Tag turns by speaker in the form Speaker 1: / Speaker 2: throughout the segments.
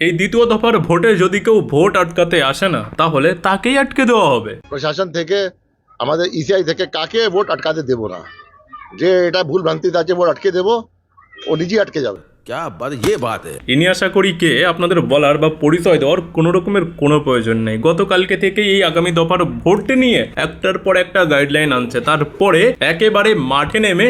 Speaker 1: এই দ্বিতীয় দফার ভোটে যদি কেউ ভোট আটকাতে আসে না তাহলে তাকেই আটকে দেওয়া হবে।
Speaker 2: প্রশাসন থেকে আমাদের ইসিআই থেকে কাকে ভোট আটকাতে দেবো না, যে এটা ভুল ভ্রান্তিতে আছে ভোট আটকে দেবো, ও নিজেই আটকে যাবে।
Speaker 3: क्या बात ये बात है।
Speaker 1: ইনি আশা করি কে আপনাদের বলার বা পরিচয় দেওয়ার কোনো রকমের কোনো প্রয়োজন নেই। গতকালকে থেকে এই আগামী দফার ভোট নিয়ে একটার পর একটা গাইডলাইন আনছে, তারপরে একেবারে মাঠে নেমে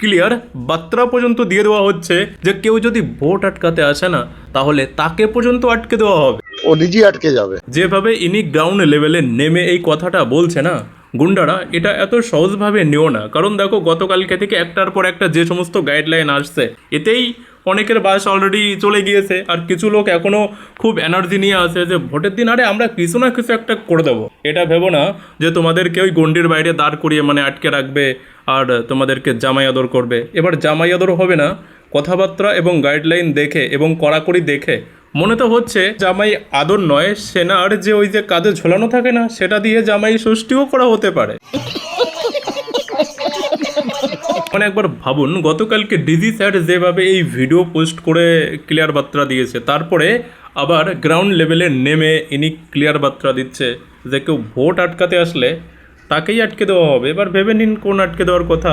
Speaker 1: ক্লিয়ার বার্তা পর্যন্ত দিয়ে দেওয়া হচ্ছে যে কেউ যদি ভোট আটকাতে আসে না তাহলে তাকে পর্যন্ত আটকে দেওয়া হবে।
Speaker 2: ও নিজেই আটকে যাবে।
Speaker 1: যেভাবে ইনি গ্রাউন্ড লেভেলে নেমে এই কথাটা বলছে না, গুন্ডারা এটা এত সহজভাবে নিও না। কারণ দেখো গতকালকে থেকে একটার পর একটা যে সমস্ত গাইডলাইন আসছে, এতেই অনেকের বাস অলরেডি চলে গিয়েছে, আর কিছু লোক এখনও খুব এনার্জি নিয়ে আছে যে ভোটের দিন আরে আমরা কিছু না কিছু একটা করে দেবো। এটা ভেবো না যে তোমাদেরকে ওই গণ্ডির বাইরে দাঁড় করিয়ে মানে আটকে রাখবে আর তোমাদেরকে জামাই আদর করবে। এবার জামাই আদর হবে না, কথাবার্তা এবং গাইডলাইন দেখে এবং কড়াকড়ি দেখে মনে তো হচ্ছে জামাই আদর নয়, সেনার যে ওই যে কাঁধে ঝোলানো থাকে না, সেটা দিয়ে জামাই ষষ্ঠীও করা হতে পারে। মানে একবার ভাবুন, গতকালকে ডিজি স্যার যেভাবে এই ভিডিও পোস্ট করে ক্লিয়ার বার্তা দিয়েছে, তারপরে আবার গ্রাউন্ড লেভেলে নেমে ইনি ক্লিয়ার বার্তা দিচ্ছে যে কেউ ভোট আটকাতে আসলে তাকেই আটকে দেওয়া হবে। এবার ভেবে নিন কোন আটকে দেওয়ার কথা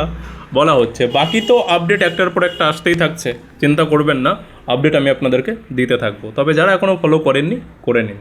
Speaker 1: বলা হচ্ছে। বাকি তো আপডেট একটার পর একটা আসতেই থাকছে, চিন্তা করবেন না, আপডেট আমি আপনাদেরকে দিতে থাকবো। তবে যারা এখনও ফলো করেননি করে নিন।